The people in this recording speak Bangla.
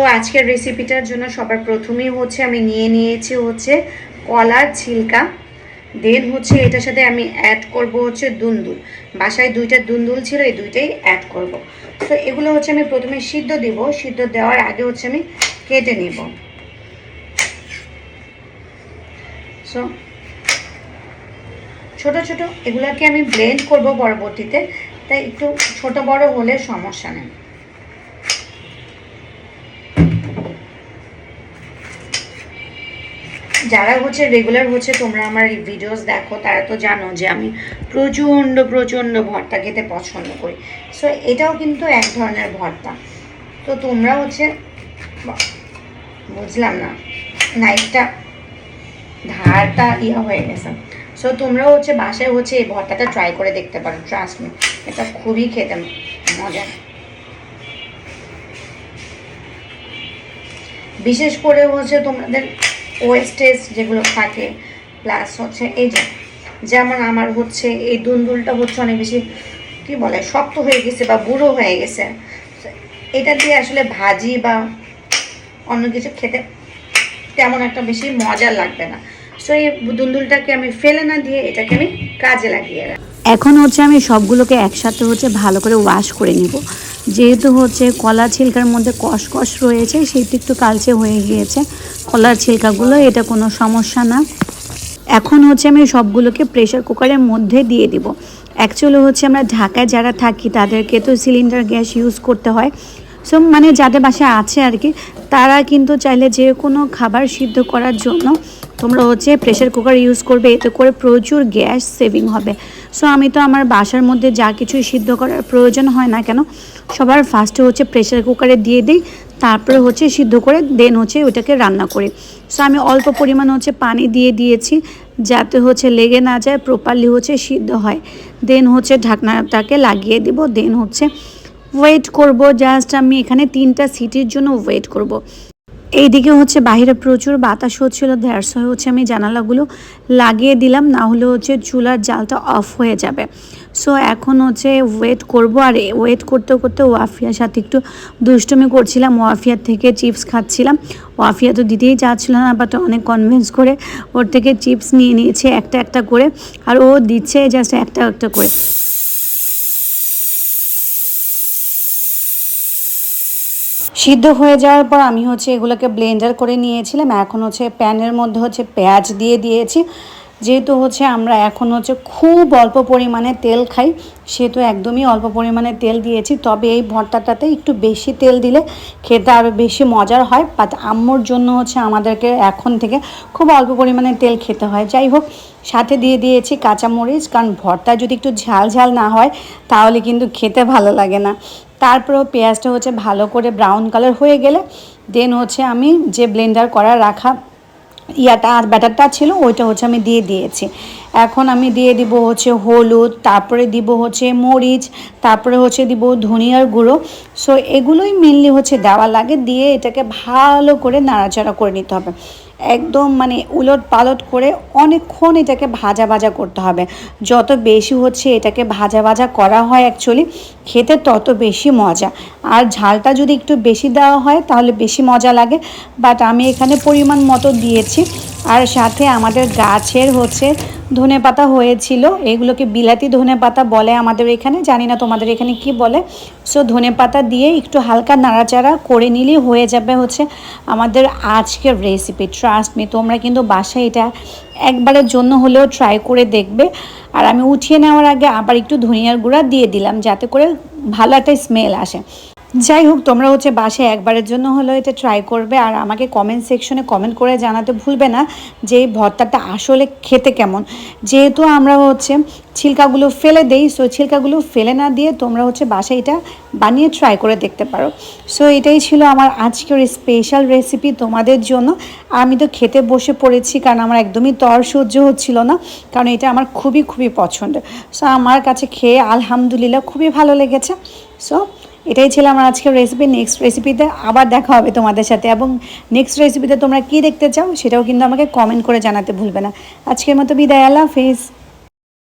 তো আজকের রেসিপিটার জন্য সবার প্রথমেই হচ্ছে আমি নিয়ে নিয়েছি হচ্ছে কলার ছিলকা। দেন হচ্ছে এটার সাথে আমি অ্যাড করব হচ্ছে দুন্দুল। বাসায় দুইটা দুন্দুল ছিল, এই দুইটাই অ্যাড করব। তো এগুলো হচ্ছে আমি প্রথমে সিদ্ধ দিব, সিদ্ধ দেওয়ার আগে হচ্ছে আমি কেটে নেব। সো ছোট ছোট এগুলোকে আমি ব্লেন্ড করব পরবর্তীতে, তাই একটু ছোট বড় হলে সমস্যা নেই। যারা হচ্ছে রেগুলার হচ্ছে তোমরা আমার এই ভিডিওস দেখো, তারা তো জানো যে আমি প্রচণ্ড প্রচণ্ড ভর্তা খেতে পছন্দ করি। সো এটাও কিন্তু এক ধরনের ভর্তা। তো তোমরা হচ্ছে, বুঝলাম না, নাইফটা ধারটা হয়ে গেছে। সো তোমরা হচ্ছে বাসায় হচ্ছে এই ভর্তাটা ট্রাই করে দেখতে পারো, ট্রাস্ট মি, এটা খুবই খেতে মজা। বিশেষ করে হচ্ছে তোমাদের ওয়েস্টেজ যেগুলো থাকে, প্লাস হচ্ছে এই যে যেমন আমার হচ্ছে এই দুন্দুলটা হচ্ছে অনেক বেশি কী বলে শক্ত হয়ে গেছে বা বুড়ো হয়ে গেছে, এটা দিয়ে আসলে ভাজি বা অন্য কিছু খেতে তেমন একটা বেশি মজা লাগবে না। সো এই দুন্দুলটাকে আমি ফেলে না দিয়ে এটাকে আমি কাজে লাগিয়ে রাখি। এখন হচ্ছে আমি সবগুলোকে একসাথে হচ্ছে ভালো করে ওয়াশ করে নিব। যেহেতু হচ্ছে কলা ছিলকার মধ্যে কষ রয়েছে, সেটি একটু কালচে হয়ে গিয়েছে কলার ছিলকাগুলো, এটা কোনো সমস্যা না। এখন হচ্ছে আমি সবগুলোকে প্রেশার কুকারের মধ্যে দিয়ে দিব। অ্যাকচুয়ালি হচ্ছে আমরা ঢাকায় যারা থাকি তাদেরকে তো সিলিন্ডার গ্যাস ইউজ করতে হয়। সো মানে যাদের বাসায় আছে আর কি, তারা কিন্তু চাইলে যে কোনো খাবার সিদ্ধ করার জন্য তোমরা হচ্ছে প্রেশার কুকার ইউজ করবে, এতে করে প্রচুর গ্যাস সেভিং হবে। সো আমি তো আমার বাসার মধ্যে যা কিছুই সিদ্ধ করার প্রয়োজন হয় না কেন, সবার ফার্স্টে হচ্ছে প্রেশার কুকারে দিয়ে দিই, তারপরে হচ্ছে সিদ্ধ করে দেন হচ্ছে ওইটাকে রান্না করি। সো আমি অল্প পরিমাণ হচ্ছে পানি দিয়ে দিয়েছি, যাতে হচ্ছে লেগে না যায়, প্রপারলি হচ্ছে সিদ্ধ হয়। দেন হচ্ছে ঢাকনাটাকে লাগিয়ে দিব, দেন হচ্ছে ওয়েট করব। জাস্ট আমি এখানে 3টা সিটির জন্য ওয়েট করব। এইদিকে হচ্ছে বাইরে প্রচুর বাতাস হচ্ছিল, দ্যাটস ওয়াই হচ্ছে আমি জানালাগুলো লাগিয়ে দিলাম, না হলে হচ্ছে চুলার জালটা অফ হয়ে যাবে। সো এখন হচ্ছে ওয়েট করব। আর ওয়েট করতে করতে ওয়াফিয়ার সাথে একটু দুষ্টুমি করছিলাম, ওয়াফিয়ার থেকে চিপস খাচ্ছিলাম। ওয়াফিয়া তো দিতেই চাচ্ছিল না, বাট অনেক কনভিন্স করে ওর থেকে চিপস নিয়ে নিয়েছে একটা একটা করে, আর ও দিচ্ছে জাস্ট একটা একটা করে। সিদ্ধ হয়ে যাওয়ার পর আমি হচ্ছে এগুলোকে ব্লেন্ডার করে নিয়েছিলাম। এখন হচ্ছে প্যানের মধ্যে হচ্ছে পেঁয়াজ দিয়ে দিয়েছি। যেহেতু হচ্ছে আমরা এখন হচ্ছে খুব অল্প পরিমাণে তেল খাই, সেহেতু একদমই অল্প পরিমাণে তেল দিয়েছি। তবে এই ভর্তাটাতে একটু বেশি তেল দিলে খেতে আরও বেশি মজার হয়, বাট আম্মুর জন্য হচ্ছে আমাদেরকে এখন থেকে খুব অল্প পরিমাণে তেল খেতে হয়। যাই হোক, সাথে দিয়ে দিয়েছি কাঁচামরিচ, কারণ ভর্তা যদি একটু ঝাল ঝাল না হয় তাহলে কিন্তু খেতে ভালো লাগে না। তারপরেও পেঁয়াজটা হচ্ছে ভালো করে ব্রাউন কালার হয়ে গেলে দেন হচ্ছে আমি যে ব্লেন্ডার করা রাখা আর ব্যাটারটা ছিল ওইটা হচ্ছে আমি দিয়ে দিয়েছি। এখন আমি দিয়ে দিব হচ্ছে হলুদ, তারপরে দিব হচ্ছে মরিচ, তারপরে হচ্ছে দিব ধনিয়ার গুঁড়ো। সো এগুলোই মেনলি হচ্ছে দেওয়া লাগে, দিয়ে এটাকে ভালো করে নাড়াচাড়া করে নিতে হবে। একদম মানে উলট পালট করে অনেকক্ষণ এটাকে ভাজা ভাজা করতে হবে। যত বেশি হচ্ছে এটাকে ভাজা ভাজা করা হয় অ্যাকচুয়ালি খেতে তত বেশি মজা। আর ঝালটা যদি একটু বেশি দেওয়া হয় তাহলে বেশি মজা লাগে, বাট আমি এখানে পরিমাণ মতো দিয়েছি। আর সাথে আমাদের গাছের হচ্ছে ধনেপাতা হয়েছিল, এগুলোকে বিলাতি ধনেপাতা বলে আমাদের এখানে, জানি না তোমাদের এখানে কি বলে। সো ধনেপাতা দিয়ে একটু হালকা নাড়াচাড়া করে নিলেই হয়ে যাবে হচ্ছে আমাদের আজকের রেসিপি। ট্রাস্ট মি, তোমরা কিন্তু বাসায় এটা একবারের জন্য হলেও ট্রাই করে দেখবে। আর আমি উঠিয়ে নেওয়ার আগে আবার একটু ধনিয়ার গুঁড়া দিয়ে দিলাম, যাতে করে ভালো একটা স্মেল আসে। যাই হোক, তোমরা হচ্ছে বাসায় একবারের জন্য হলেও এটা ট্রাই করবে, আর আমাকে কমেন্ট সেকশনে কমেন্ট করে জানাতে ভুলবে না যে এই ভর্তাটা আসলে খেতে কেমন। যেহেতু আমরা হচ্ছে ছিলকাগুলো ফেলে দেই, সো ছিলকাগুলো ফেলে না দিয়ে তোমরা হচ্ছে বাসায় এটা বানিয়ে ট্রাই করে দেখতে পারো। সো এটাই ছিল আমার আজকের স্পেশাল রেসিপি তোমাদের জন্য। আমি তো খেতে বসে পড়েছি, কারণ আমার একদমই তর সহ্য হচ্ছিল না, কারণ এটা আমার খুবই খুবই পছন্দের। সো আমার কাছে খেয়ে আলহামদুলিল্লাহ খুবই ভালো লেগেছে। সো এটাই ছিল আমার আজকের রেসিপি। নেক্সট রেসিপিতে আবার দেখা হবে তোমাদের সাথে, এবং নেক্সট রেসিপিতে তোমরা কী দেখতে চাও সেটাও কিন্তু আমাকে কমেন্ট করে জানাতে ভুলবে না। আজকের মতো বিদায়, আল্লাহ হাফেজ।